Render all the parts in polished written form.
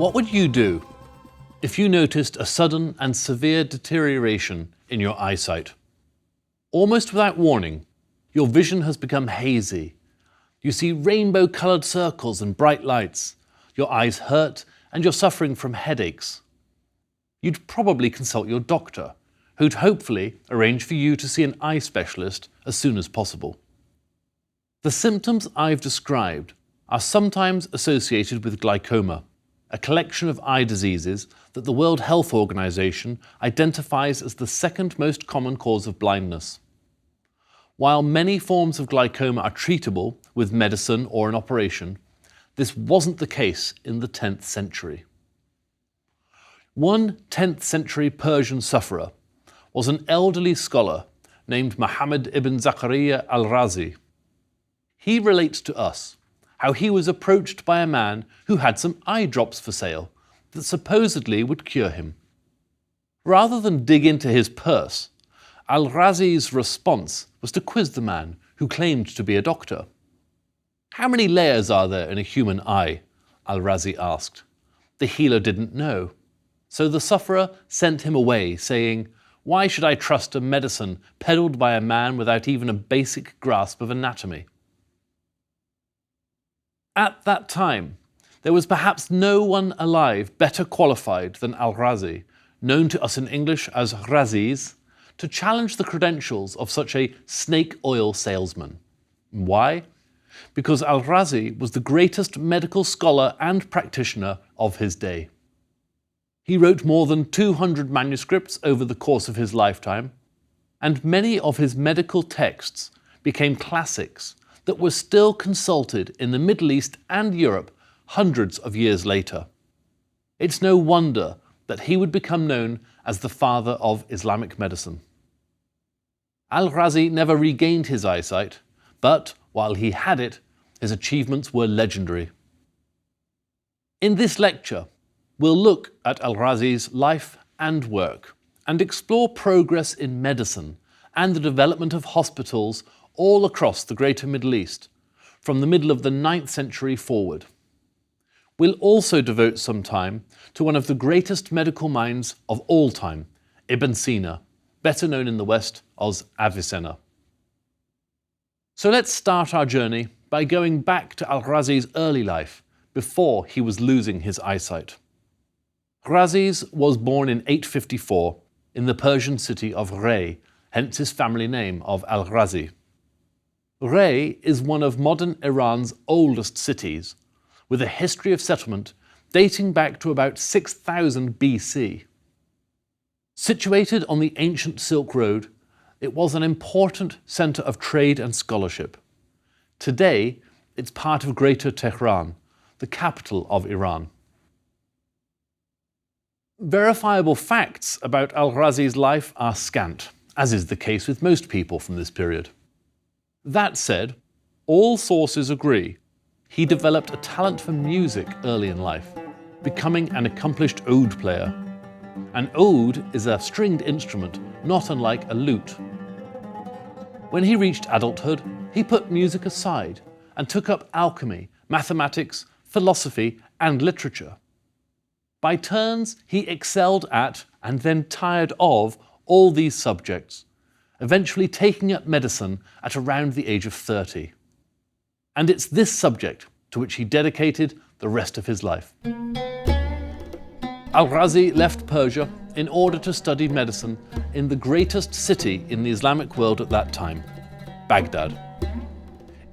What would you do if you noticed a sudden and severe deterioration in your eyesight? Almost without warning, your vision has become hazy. You see rainbow-coloured circles and bright lights. Your eyes hurt and you're suffering from headaches. You'd probably consult your doctor, who'd hopefully arrange for you to see an eye specialist as soon as possible. The symptoms I've described are sometimes associated with glaucoma, a collection of eye diseases that the World Health Organization identifies as the second most common cause of blindness. While many forms of glaucoma are treatable with medicine or an operation, this wasn't the case in the 10th century. One 10th century Persian sufferer was an elderly scholar named Muhammad ibn Zakaria al-Razi. He relates to us how he was approached by a man who had some eye drops for sale that supposedly would cure him. Rather than dig into his purse, al-Razi's response was to quiz the man who claimed to be a doctor. "How many layers are there in a human eye?" al-Razi asked. The healer didn't know, so the sufferer sent him away, saying, "Why should I trust a medicine peddled by a man without even a basic grasp of anatomy?" At that time, there was perhaps no one alive better qualified than al-Razi, known to us in English as Raziz, to challenge the credentials of such a snake oil salesman. Why? Because al-Razi was the greatest medical scholar and practitioner of his day. He wrote more than 200 manuscripts over the course of his lifetime, and many of his medical texts became classics that were still consulted in the Middle East and Europe hundreds of years later. It's no wonder that he would become known as the father of Islamic medicine. Al-Razi never regained his eyesight, but while he had it, his achievements were legendary. In this lecture, we'll look at al-Razi's life and work and explore progress in medicine and the development of hospitals all across the Greater Middle East, from the middle of the 9th century forward. We'll also devote some time to one of the greatest medical minds of all time, Ibn Sina, better known in the West as Avicenna. So let's start our journey by going back to al-Razi's early life, before he was losing his eyesight. Raziz was born in 854 in the Persian city of Rey, hence his family name of al-Razi. Rey is one of modern Iran's oldest cities, with a history of settlement dating back to about 6000 BC. Situated on the ancient Silk Road, it was an important centre of trade and scholarship. Today, it's part of Greater Tehran, the capital of Iran. Verifiable facts about al-Razi's life are scant, as is the case with most people from this period. That said, all sources agree he developed a talent for music early in life, becoming an accomplished oud player. An oud is a stringed instrument, not unlike a lute. When he reached adulthood, he put music aside and took up alchemy, mathematics, philosophy, and literature. By turns, he excelled at, and then tired of, all these subjects, eventually taking up medicine at around the age of 30. And it's this subject to which he dedicated the rest of his life. Al-Razi left Persia in order to study medicine in the greatest city in the Islamic world at that time, Baghdad.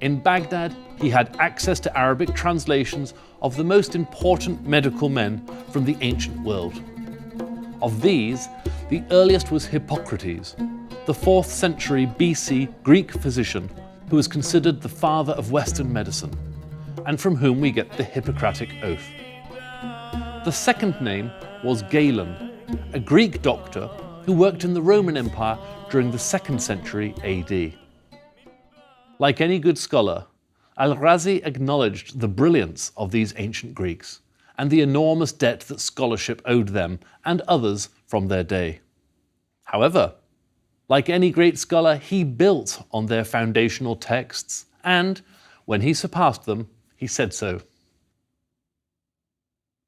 In Baghdad, he had access to Arabic translations of the most important medical men from the ancient world. Of these, the earliest was Hippocrates, the 4th century BC Greek physician who is considered the father of Western medicine, and from whom we get the Hippocratic Oath. The second name was Galen, a Greek doctor who worked in the Roman Empire during the 2nd century AD. Like any good scholar, al-Razi acknowledged the brilliance of these ancient Greeks and the enormous debt that scholarship owed them and others from their day. However, like any great scholar, he built on their foundational texts, and when he surpassed them, he said so.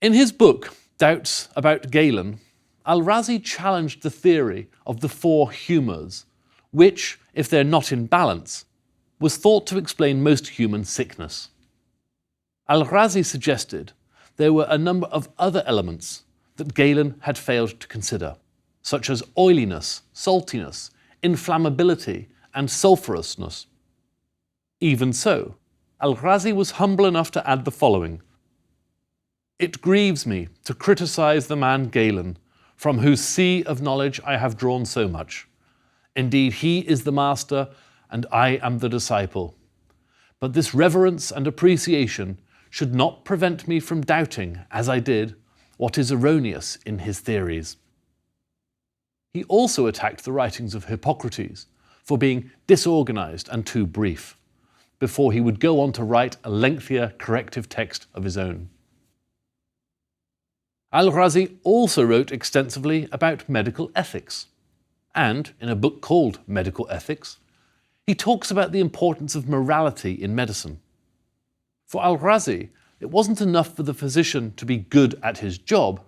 In his book, Doubts About Galen, Al-Razi challenged the theory of the four humours, which, if they're not in balance, was thought to explain most human sickness. Al-Razi suggested there were a number of other elements that Galen had failed to consider, such as oiliness, saltiness, inflammability, and sulphurousness. Even so, Al-Razi was humble enough to add the following: "It grieves me to criticise the man Galen, from whose sea of knowledge I have drawn so much. Indeed, he is the master, and I am the disciple. But this reverence and appreciation should not prevent me from doubting, as I did, what is erroneous in his theories." He also attacked the writings of Hippocrates for being disorganized and too brief, before he would go on to write a lengthier corrective text of his own. Al-Razi also wrote extensively about medical ethics, and in a book called Medical Ethics, he talks about the importance of morality in medicine. For Al-Razi, it wasn't enough for the physician to be good at his job,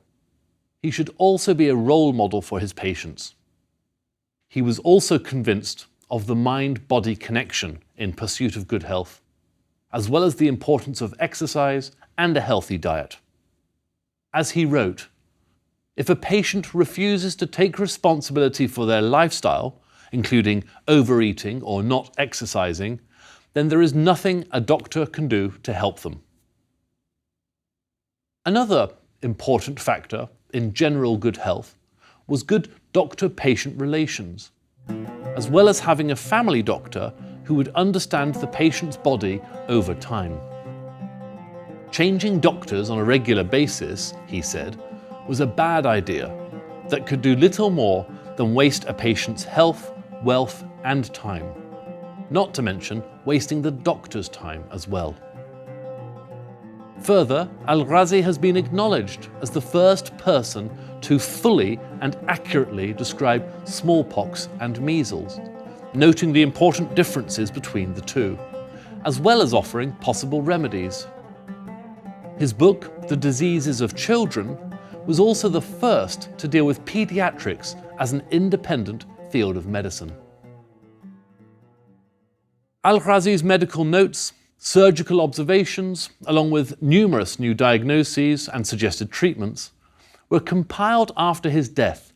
he should also be a role model for his patients. He was also convinced of the mind-body connection in pursuit of good health, as well as the importance of exercise and a healthy diet. As he wrote, "If a patient refuses to take responsibility for their lifestyle, including overeating or not exercising, then there is nothing a doctor can do to help them." Another important factor in general good health was good doctor-patient relations, as well as having a family doctor who would understand the patient's body over time. Changing doctors on a regular basis, he said, was a bad idea that could do little more than waste a patient's health, wealth, and time, not to mention wasting the doctor's time as well. Further, Al-Razi has been acknowledged as the first person to fully and accurately describe smallpox and measles, noting the important differences between the two, as well as offering possible remedies. His book, The Diseases of Children, was also the first to deal with pediatrics as an independent field of medicine. Al-Razi's medical notes, surgical observations, along with numerous new diagnoses and suggested treatments, were compiled after his death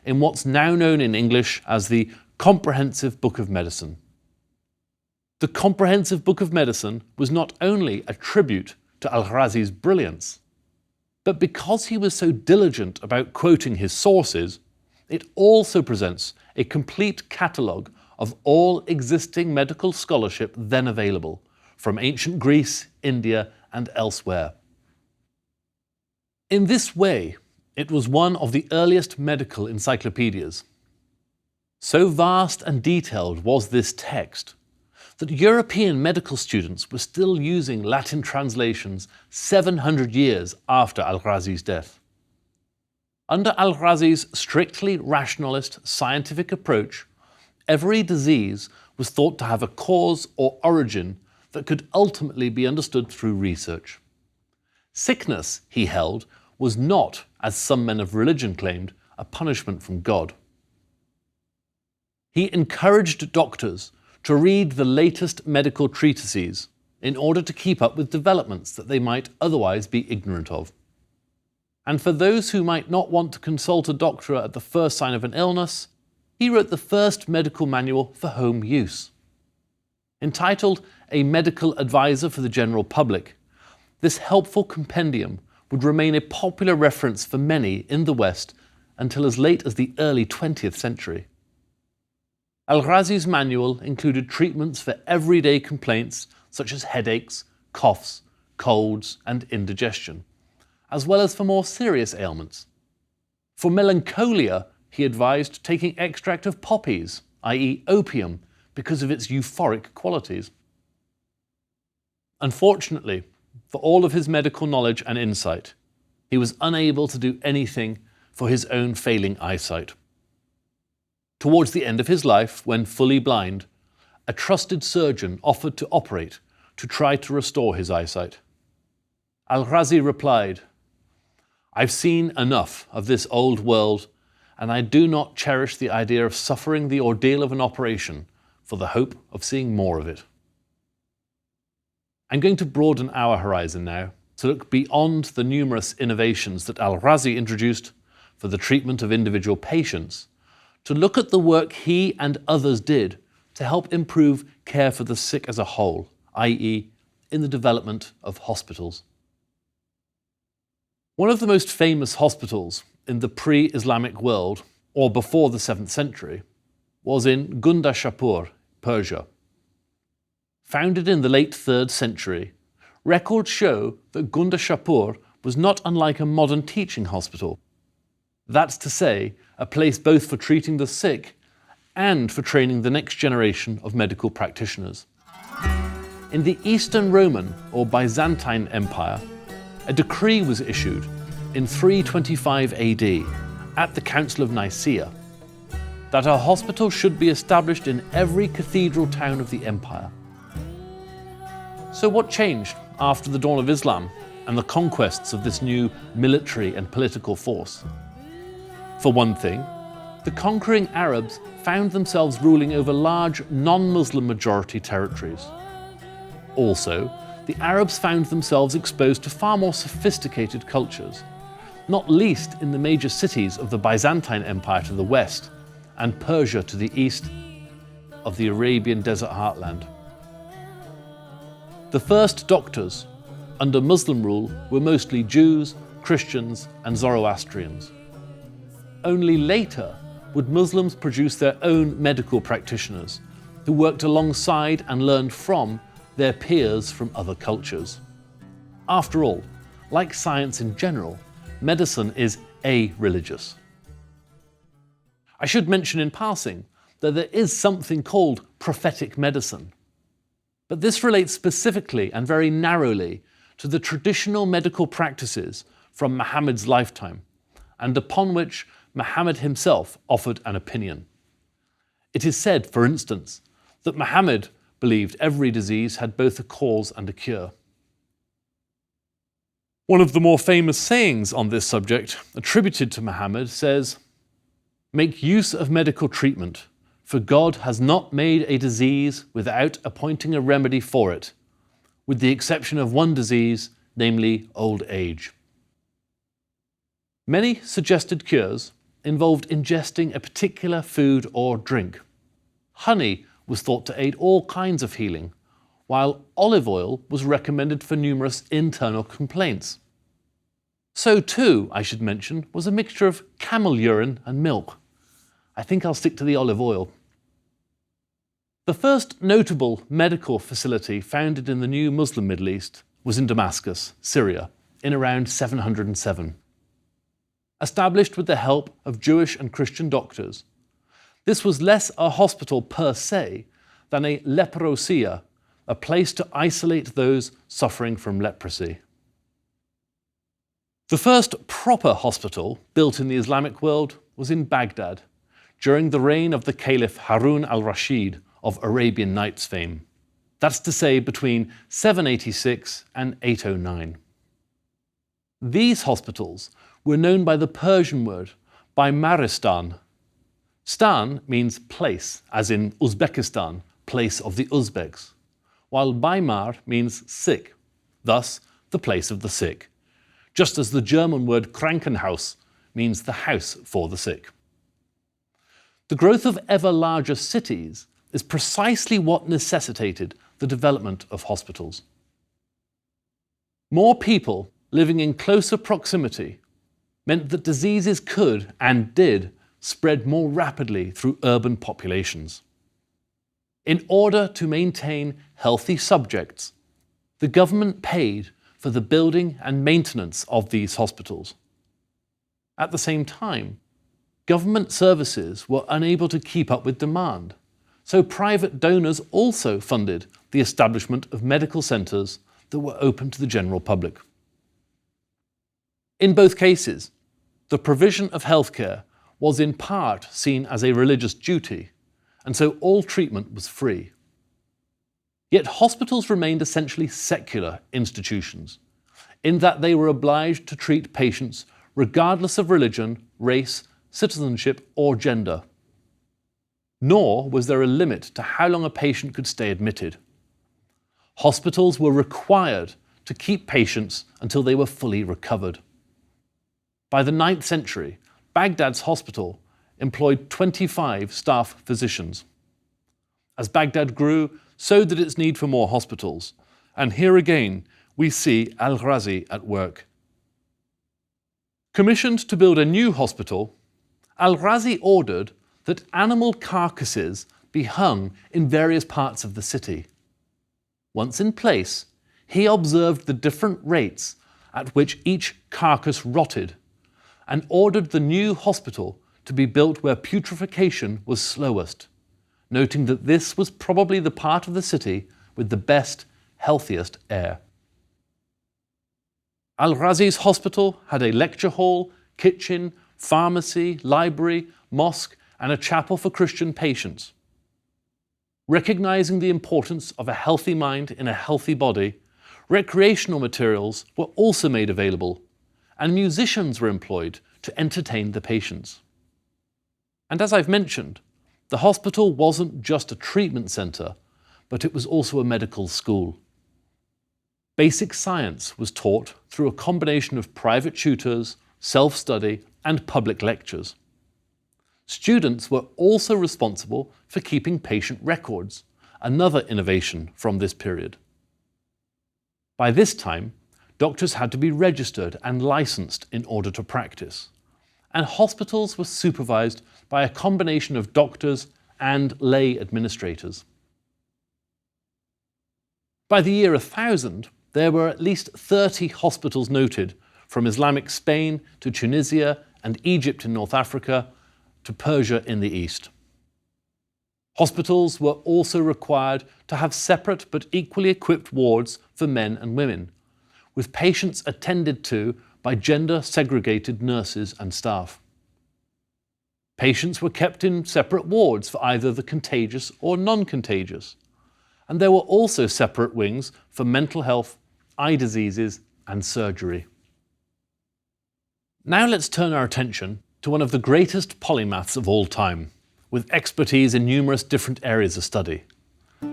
in what's now known in English as the Comprehensive Book of Medicine. The Comprehensive Book of Medicine was not only a tribute to Al-Razi's brilliance, but because he was so diligent about quoting his sources, it also presents a complete catalogue of all existing medical scholarship then available, from ancient Greece, India, and elsewhere. In this way, it was one of the earliest medical encyclopedias. So vast and detailed was this text that European medical students were still using Latin translations 700 years after Al-Razi's death. Under Al-Razi's strictly rationalist scientific approach, every disease was thought to have a cause or origin that could ultimately be understood through research. Sickness, he held, was not, as some men of religion claimed, a punishment from God. He encouraged doctors to read the latest medical treatises in order to keep up with developments that they might otherwise be ignorant of. And for those who might not want to consult a doctor at the first sign of an illness, he wrote the first medical manual for home use. Entitled A Medical Advisor for the General Public, this helpful compendium would remain a popular reference for many in the West until as late as the early 20th century. Al-Razi's manual included treatments for everyday complaints such as headaches, coughs, colds, and indigestion, as well as for more serious ailments. For melancholia, he advised taking extract of poppies, i.e. opium, because of its euphoric qualities. Unfortunately, for all of his medical knowledge and insight, he was unable to do anything for his own failing eyesight. Towards the end of his life, when fully blind, a trusted surgeon offered to operate to try to restore his eyesight. Al-Razi replied, I've seen enough of this old world, and I do not cherish the idea of suffering the ordeal of an operation for the hope of seeing more of it. I'm going to broaden our horizon now to look beyond the numerous innovations that Al-Razi introduced for the treatment of individual patients, to look at the work he and others did to help improve care for the sick as a whole, i.e., in the development of hospitals. One of the most famous hospitals in the pre-Islamic world, or before the 7th century, was in Gundashapur, Persia. Founded in the late 3rd century, records show that Gundashapur was not unlike a modern teaching hospital. That's to say, a place both for treating the sick and for training the next generation of medical practitioners. In the Eastern Roman or Byzantine Empire, a decree was issued in 325 AD at the Council of Nicaea that a hospital should be established in every cathedral town of the empire. So what changed after the dawn of Islam and the conquests of this new military and political force? For one thing, the conquering Arabs found themselves ruling over large non-Muslim majority territories. Also, the Arabs found themselves exposed to far more sophisticated cultures, not least in the major cities of the Byzantine Empire to the west and Persia to the east of the Arabian desert heartland. The first doctors under Muslim rule were mostly Jews, Christians, and Zoroastrians. Only later would Muslims produce their own medical practitioners who worked alongside and learned from their peers from other cultures. After all, like science in general, medicine is a-religious. I should mention in passing that there is something called prophetic medicine. But this relates specifically and very narrowly to the traditional medical practices from Muhammad's lifetime, and upon which Muhammad himself offered an opinion. It is said, for instance, that Muhammad believed every disease had both a cause and a cure. One of the more famous sayings on this subject, attributed to Muhammad, says, "Make use of medical treatment, for God has not made a disease without appointing a remedy for it, with the exception of one disease, namely old age." Many suggested cures involved ingesting a particular food or drink. Honey was thought to aid all kinds of healing, while olive oil was recommended for numerous internal complaints. So too, I should mention, was a mixture of camel urine and milk. I think I'll stick to the olive oil. The first notable medical facility founded in the new Muslim Middle East was in Damascus, Syria, in around 707. Established with the help of Jewish and Christian doctors, this was less a hospital per se than a leprosia, a place to isolate those suffering from leprosy. The first proper hospital built in the Islamic world was in Baghdad, during the reign of the Caliph Harun al-Rashid of Arabian Nights fame. That's to say between 786 and 809. These hospitals were known by the Persian word Baymaristan. Stan means place, as in Uzbekistan, place of the Uzbeks, while Baymar means sick, thus the place of the sick, just as the German word Krankenhaus means the house for the sick. The growth of ever larger cities is precisely what necessitated the development of hospitals. More people living in closer proximity meant that diseases could, and did, spread more rapidly through urban populations. In order to maintain healthy subjects, the government paid for the building and maintenance of these hospitals. At the same time, government services were unable to keep up with demand, so private donors also funded the establishment of medical centres that were open to the general public. In both cases, the provision of healthcare was in part seen as a religious duty, and so all treatment was free. Yet hospitals remained essentially secular institutions, in that they were obliged to treat patients regardless of religion, race, citizenship, or gender. Nor was there a limit to how long a patient could stay admitted. Hospitals were required to keep patients until they were fully recovered. By the 9th century, Baghdad's hospital employed 25 staff physicians. As Baghdad grew, so did its need for more hospitals, and here again we see Al-Razi at work. Commissioned to build a new hospital, Al-Razi ordered that animal carcasses be hung in various parts of the city. Once in place, he observed the different rates at which each carcass rotted and ordered the new hospital to be built where putrefaction was slowest, noting that this was probably the part of the city with the best, healthiest air. Al-Razi's hospital had a lecture hall, kitchen, pharmacy, library, mosque, and a chapel for Christian patients. Recognizing the importance of a healthy mind in a healthy body, recreational materials were also made available, and musicians were employed to entertain the patients. And as I've mentioned, the hospital wasn't just a treatment centre, but it was also a medical school. Basic science was taught through a combination of private tutors, self-study, and public lectures. Students were also responsible for keeping patient records, another innovation from this period. By this time, doctors had to be registered and licensed in order to practice, and hospitals were supervised by a combination of doctors and lay administrators. By the year 1000, there were at least 30 hospitals noted, from Islamic Spain to Tunisia and Egypt in North Africa to Persia in the East. Hospitals were also required to have separate but equally equipped wards for men and women, with patients attended to by gender-segregated nurses and staff. Patients were kept in separate wards for either the contagious or non-contagious, and there were also separate wings for mental health, eye diseases, and surgery. Now let's turn our attention to one of the greatest polymaths of all time, with expertise in numerous different areas of study.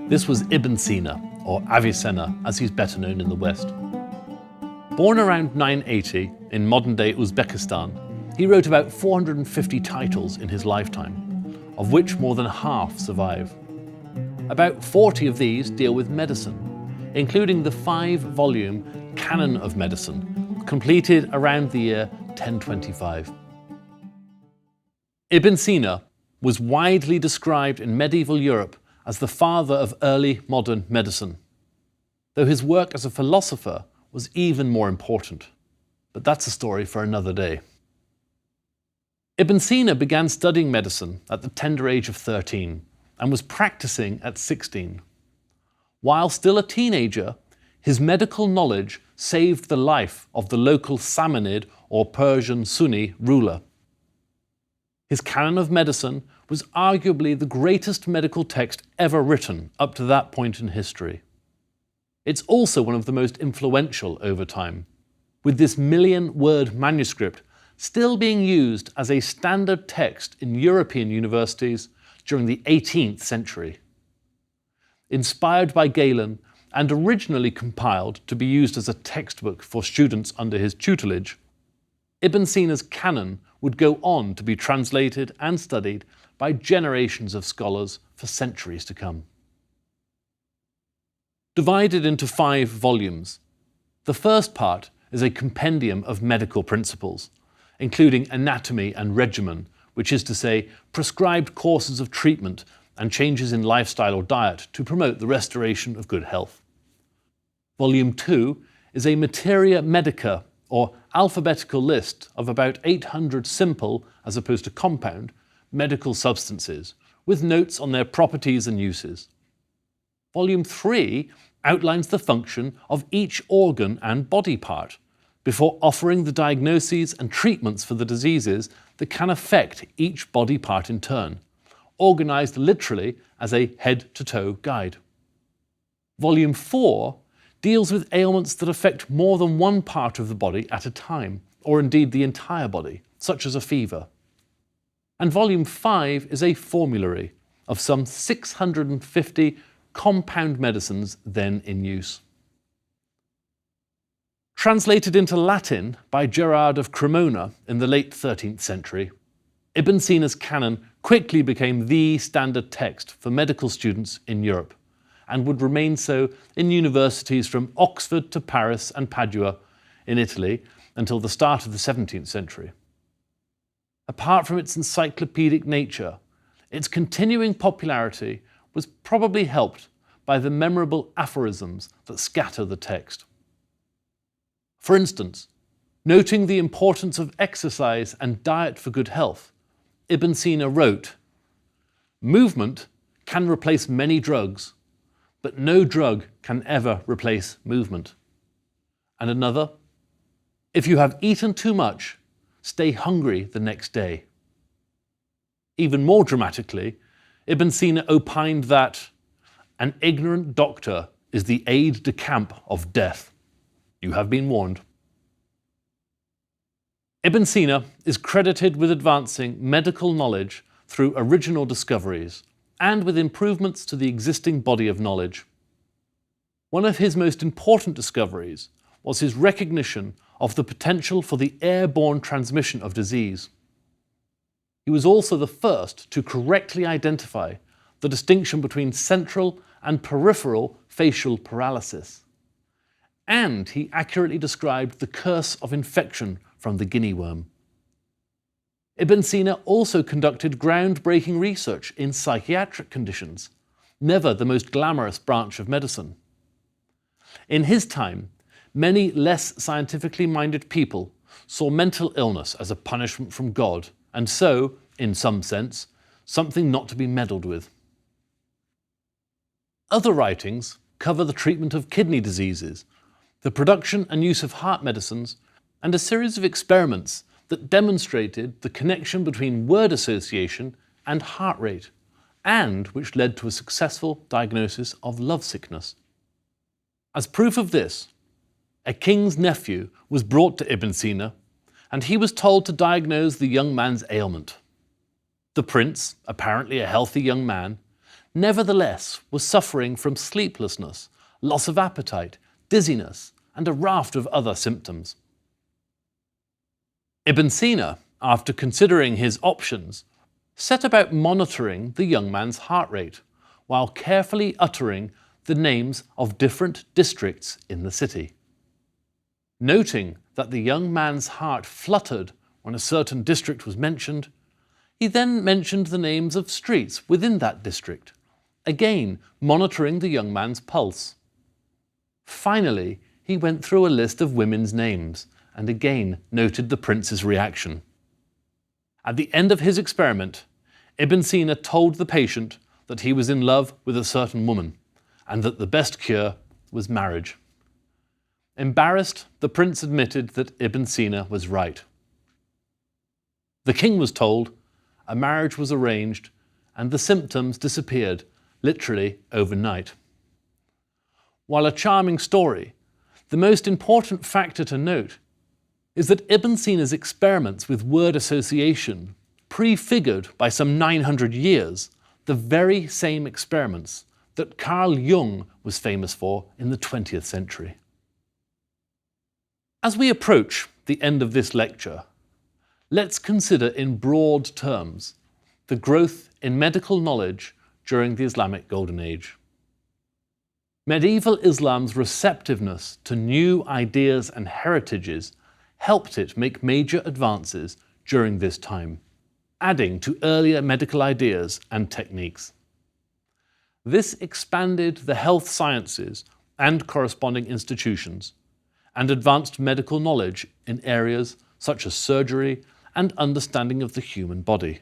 This was Ibn Sina, or Avicenna as he's better known in the West. Born around 980 in modern-day Uzbekistan, he wrote about 450 titles in his lifetime, of which more than half survive. About 40 of these deal with medicine, including the 5-volume Canon of Medicine, completed around the year 1025. Ibn Sina was widely described in medieval Europe as the father of early modern medicine, though his work as a philosopher was even more important. But that's a story for another day. Ibn Sina began studying medicine at the tender age of 13 and was practicing at 16. While still a teenager, his medical knowledge saved the life of the local Samanid or Persian Sunni ruler. His Canon of Medicine was arguably the greatest medical text ever written up to that point in history. It's also one of the most influential over time, with this million-word manuscript still being used as a standard text in European universities during the 18th century. Inspired by Galen and originally compiled to be used as a textbook for students under his tutelage, Ibn Sina's Canon would go on to be translated and studied by generations of scholars for centuries to come. Divided into 5 volumes, the first part is a compendium of medical principles, including anatomy and regimen, which is to say, prescribed courses of treatment and changes in lifestyle or diet to promote the restoration of good health. Volume 2 is a materia medica, or alphabetical list of about 800 simple, as opposed to compound, medical substances, with notes on their properties and uses. Volume 3 outlines the function of each organ and body part, before offering the diagnoses and treatments for the diseases that can affect each body part in turn, organised literally as a head-to-toe guide. Volume 4 deals with ailments that affect more than one part of the body at a time, or indeed the entire body, such as a fever. And volume 5 is a formulary of some 650 compound medicines then in use. Translated into Latin by Gerard of Cremona in the late 13th century, Ibn Sina's canon quickly became the standard text for medical students in Europe, and would remain so in universities from Oxford to Paris and Padua in Italy until the start of the 17th century. Apart from its encyclopedic nature, its continuing popularity was probably helped by the memorable aphorisms that scatter the text. For instance, noting the importance of exercise and diet for good health, Ibn Sina wrote, "Movement can replace many drugs, but no drug can ever replace movement." And another, "If you have eaten too much, stay hungry the next day." Even more dramatically, Ibn Sina opined that an ignorant doctor is the aide de camp of death. You have been warned. Ibn Sina is credited with advancing medical knowledge through original discoveries and with improvements to the existing body of knowledge. One of his most important discoveries was his recognition of the potential for the airborne transmission of disease. He was also the first to correctly identify the distinction between central and peripheral facial paralysis. And he accurately described the curse of infection from the guinea worm. Ibn Sina also conducted groundbreaking research in psychiatric conditions, never the most glamorous branch of medicine. In his time, many less scientifically minded people saw mental illness as a punishment from God, and so, in some sense, something not to be meddled with. Other writings cover the treatment of kidney diseases, the production and use of heart medicines, and a series of experiments that demonstrated the connection between word association and heart rate, and which led to a successful diagnosis of lovesickness. As proof of this, a king's nephew was brought to Ibn Sina, and he was told to diagnose the young man's ailment. The prince, apparently a healthy young man, nevertheless was suffering from sleeplessness, loss of appetite, dizziness, and a raft of other symptoms. Ibn Sina, after considering his options, set about monitoring the young man's heart rate, while carefully uttering the names of different districts in the city. Noting that the young man's heart fluttered when a certain district was mentioned, he then mentioned the names of streets within that district, again monitoring the young man's pulse. Finally, he went through a list of women's names and again noted the prince's reaction. At the end of his experiment, Ibn Sina told the patient that he was in love with a certain woman and that the best cure was marriage. Embarrassed, the prince admitted that Ibn Sina was right. The king was told, a marriage was arranged, and the symptoms disappeared, literally overnight. While a charming story, the most important factor to note is that Ibn Sina's experiments with word association prefigured by some 900 years the very same experiments that Carl Jung was famous for in the 20th century. As we approach the end of this lecture, let's consider in broad terms the growth in medical knowledge during the Islamic Golden Age. Medieval Islam's receptiveness to new ideas and heritages helped it make major advances during this time, adding to earlier medical ideas and techniques. This expanded the health sciences and corresponding institutions, and advanced medical knowledge in areas such as surgery and understanding of the human body,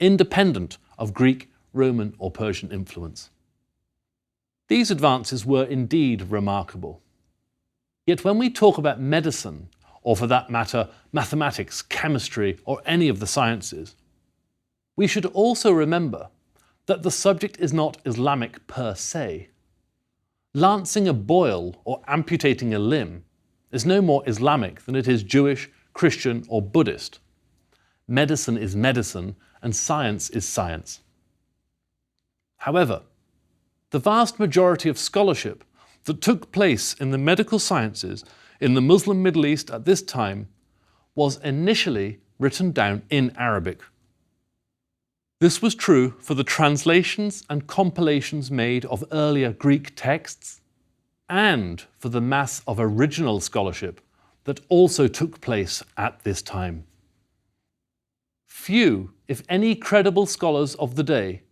independent of Greek, Roman or Persian influence. These advances were indeed remarkable. Yet when we talk about medicine, or for that matter, mathematics, chemistry, or any of the sciences, we should also remember that the subject is not Islamic per se. Lancing a boil or amputating a limb is no more Islamic than it is Jewish, Christian, or Buddhist. Medicine is medicine, and science is science. However, the vast majority of scholarship that took place in the medical sciences in the Muslim Middle East at this time was initially written down in Arabic. This was true for the translations and compilations made of earlier Greek texts, and for the mass of original scholarship that also took place at this time. Few, if any, credible scholars of the day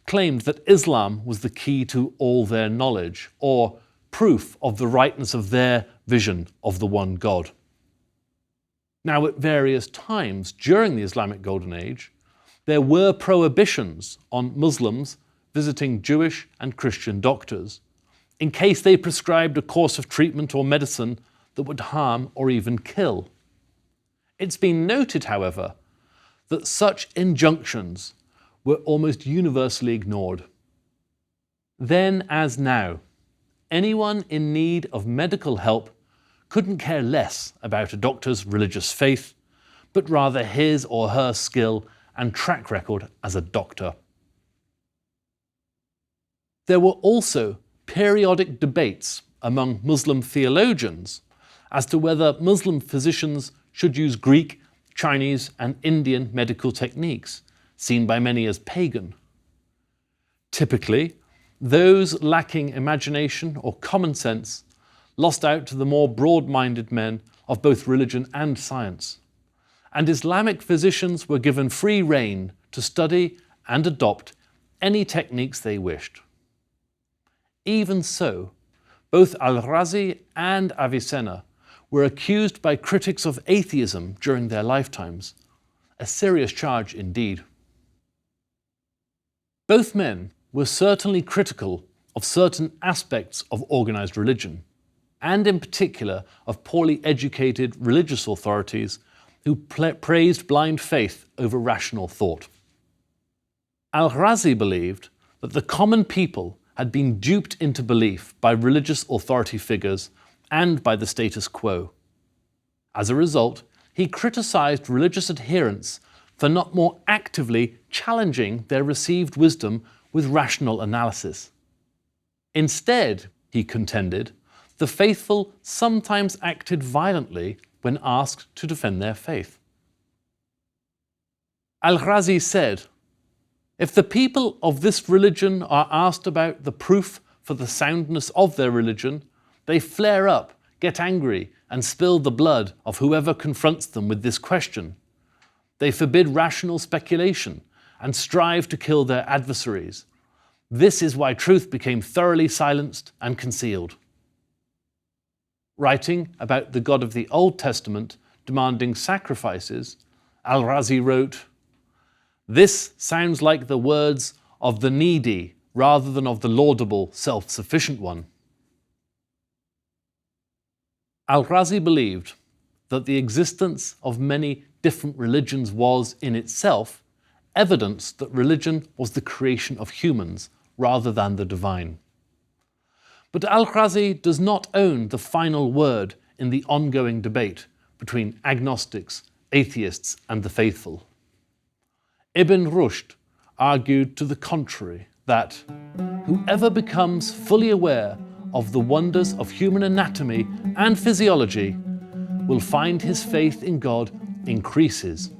claimed that Islam was the key to all their knowledge, or proof of the rightness of their vision of the one God. Now, at various times during the Islamic Golden Age, there were prohibitions on Muslims visiting Jewish and Christian doctors, in case they prescribed a course of treatment or medicine that would harm or even kill. It's been noted, however, that such injunctions were almost universally ignored. Then as now, anyone in need of medical help couldn't care less about a doctor's religious faith, but rather his or her skill and track record as a doctor. There were also periodic debates among Muslim theologians as to whether Muslim physicians should use Greek, Chinese, and Indian medical techniques, seen by many as pagan. Typically, those lacking imagination or common sense lost out to the more broad-minded men of both religion and science, and Islamic physicians were given free rein to study and adopt any techniques they wished. Even so, both Al-Razi and Avicenna were accused by critics of atheism during their lifetimes, a serious charge indeed. Both men were certainly critical of certain aspects of organized religion, and in particular of poorly educated religious authorities who praised blind faith over rational thought. Al-Razi believed that the common people had been duped into belief by religious authority figures and by the status quo. As a result, he criticized religious adherents for not more actively challenging their received wisdom with rational analysis. Instead, he contended, the faithful sometimes acted violently when asked to defend their faith. Al-Razi said, "If the people of this religion are asked about the proof for the soundness of their religion, they flare up, get angry, and spill the blood of whoever confronts them with this question. They forbid rational speculation and strive to kill their adversaries. This is why truth became thoroughly silenced and concealed." Writing about the God of the Old Testament demanding sacrifices, Al-Razi wrote, "This sounds like the words of the needy rather than of the laudable, self-sufficient one." Al-Razi believed that the existence of many different religions was, in itself, evidence that religion was the creation of humans rather than the divine. But Al-Razi does not own the final word in the ongoing debate between agnostics, atheists, and the faithful. Ibn Rushd argued to the contrary, that whoever becomes fully aware of the wonders of human anatomy and physiology will find his faith in God increases.